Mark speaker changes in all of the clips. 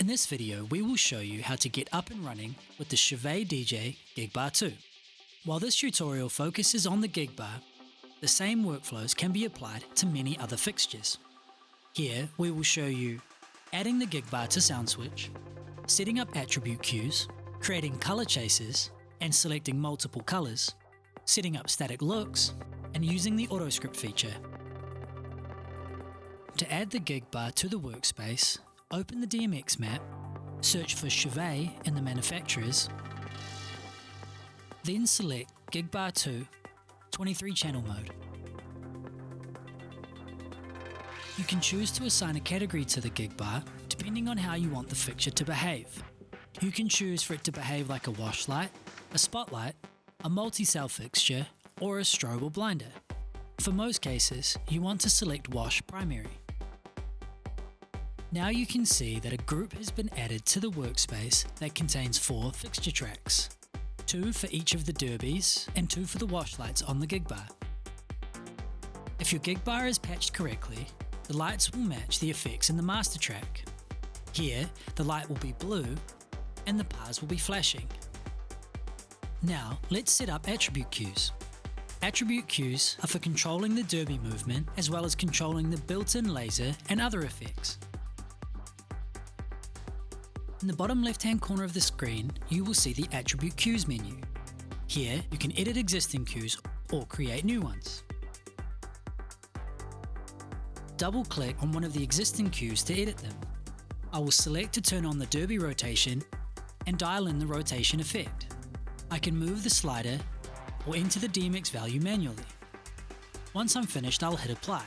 Speaker 1: In this video, we will show you how to get up and running with the Chauvet DJ GigBar 2. While this tutorial focuses on the GigBar, the same workflows can be applied to many other fixtures. Here, we will show you adding the GigBar to SoundSwitch, setting up attribute queues, creating color chases and selecting multiple colors, setting up static looks, and using the Autoscript feature. To add the GigBar to the workspace, open the DMX map, search for Chauvet in the manufacturers, then select GigBar 2 23 channel mode. You can choose to assign a category to the GigBar depending on how you want the fixture to behave. You can choose for it to behave like a wash light, a spotlight, a multi-cell fixture, or a strobe or blinder. For most cases, you want to select wash primary. Now you can see that a group has been added to the workspace that contains 4 fixture tracks, 2 for each of the derbies and 2 for the wash lights on the GigBar. If your GigBar is patched correctly, the lights will match the effects in the master track. Here, the light will be blue and the bars will be flashing. Now, let's set up attribute queues. Attribute queues are for controlling the derby movement as well as controlling the built-in laser and other effects. In the bottom left-hand corner of the screen, you will see the Attribute Queues menu. Here, you can edit existing queues or create new ones. Double-click on one of the existing queues to edit them. I will select to turn on the derby rotation and dial in the rotation effect. I can move the slider or enter the DMX value manually. Once I'm finished, I'll hit apply.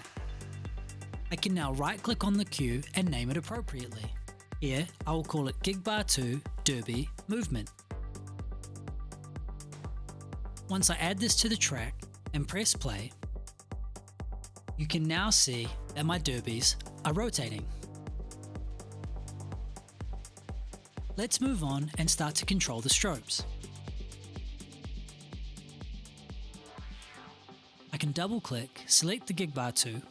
Speaker 1: I can now right-click on the queue and name it appropriately. Here, I will call it GigBar 2 Derby Movement. Once I add this to the track and press play, you can now see that my derbies are rotating. Let's move on and start to control the strobes. I can double-click, select the GigBar 2,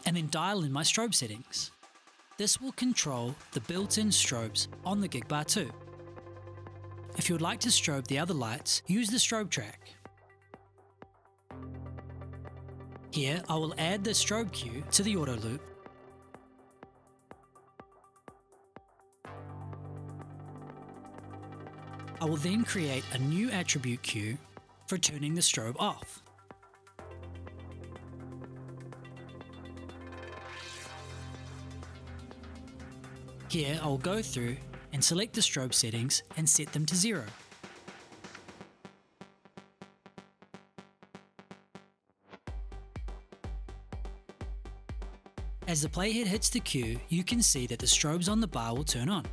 Speaker 1: and then dial in my strobe settings. This will control the built-in strobes on the GigBar 2. If you would like to strobe the other lights, use the strobe track. Here, I will add the strobe queue to the auto loop. I will then create a new attribute queue for turning the strobe off. Here, I will go through and select the strobe settings and set them to 0. As the playhead hits the queue, you can see that the strobes on the bar will turn on.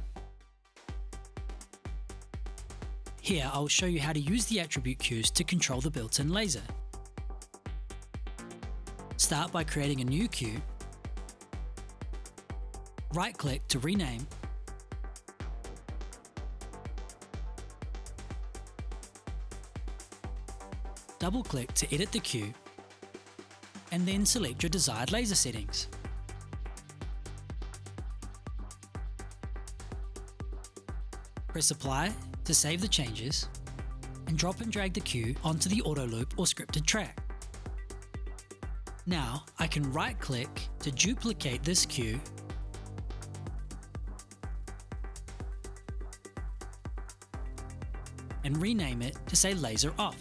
Speaker 1: Here, I will show you how to use the attribute queues to control the built-in laser. Start by creating a new queue. Right-click to rename. Double-click to edit the queue, and then select your desired laser settings. Press apply to save the changes, and drop and drag the queue onto the auto loop or scripted track. Now, I can right-click to duplicate this queue and rename it to say laser off.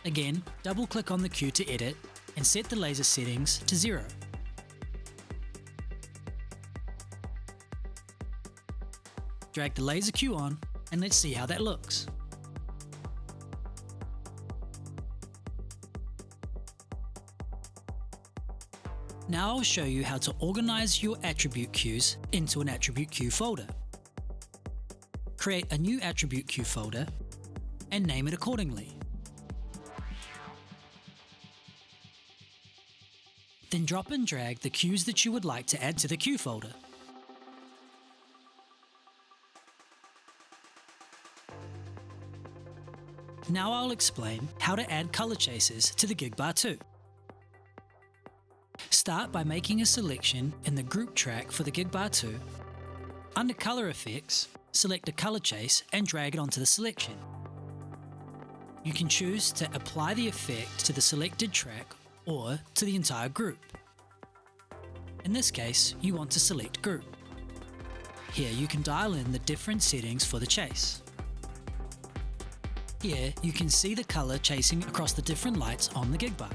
Speaker 1: Again, double-click on the queue to edit and set the laser settings to 0. Drag the laser queue on and let's see how that looks. Now I'll show you how to organize your attribute queues into an attribute queue folder. Create a new attribute queue folder and name it accordingly. Then drop and drag the queues that you would like to add to the queue folder. Now I'll explain how to add color chases to the GigBar 2. Start by making a selection in the group track for the GigBar 2 Under Color Effects, select a color chase and drag it onto the selection. You can choose to apply the effect to the selected track or to the entire group. In this case, you want to select Group. Here you can dial in the different settings for the chase. Here you can see the color chasing across the different lights on the GigBar.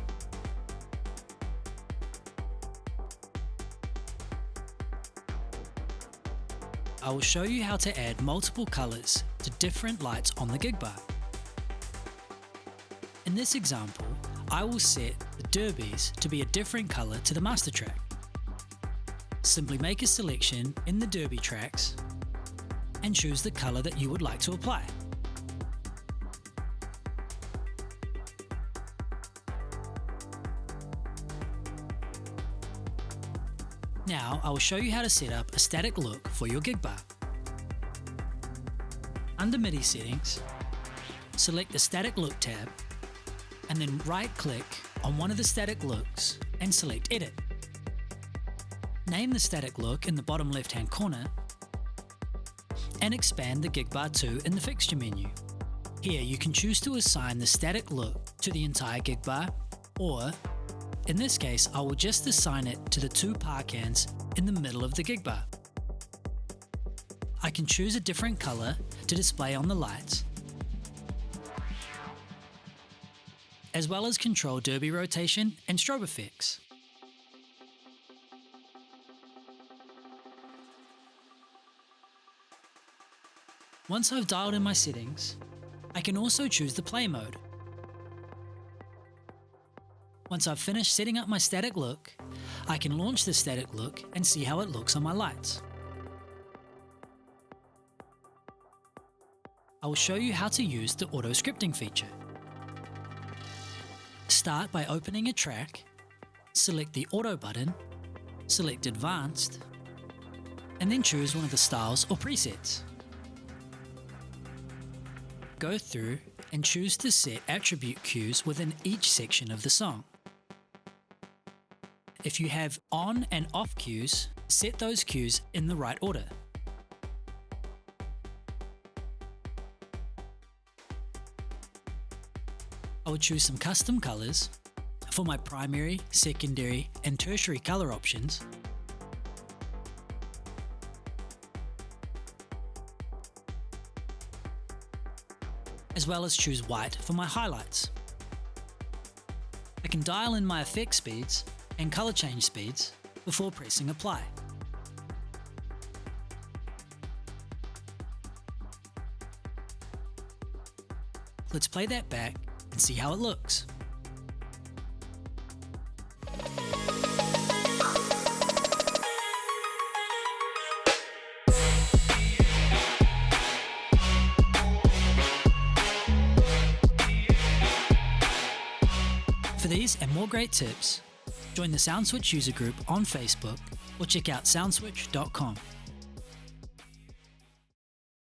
Speaker 1: I will show you how to add multiple colors to different lights on the GigBar. In this example, I will set the derbies to be a different color to the master track. Simply make a selection in the derby tracks and choose the color that you would like to apply. Now I will show you how to set up a static look for your GigBar. Under MIDI settings, select the static look tab and then right-click on one of the static looks and select Edit. Name the static look in the bottom left-hand corner and expand the GigBar 2 in the fixture menu. Here you can choose to assign the static look to the entire GigBar, or in this case I will just assign it to the two par cans in the middle of the GigBar. I can choose a different color to display on the lights, as well as control derby rotation and strobe effects. Once I've dialed in my settings, I can also choose the play mode. Once I've finished setting up my static look, I can launch the static look and see how it looks on my lights. I will show you how to use the auto-scripting feature. Start by opening a track, select the Auto button, select Advanced, and then choose one of the styles or presets. Go through and choose to set attribute cues within each section of the song. If you have on and off cues, set those cues in the right order. I will choose some custom colors for my primary, secondary, and tertiary color options, as well as choose white for my highlights. I can dial in my effect speeds and color change speeds before pressing apply. Let's play that back and see how it looks. For these and more great tips, join the SoundSwitch user group on Facebook or check out soundswitch.com.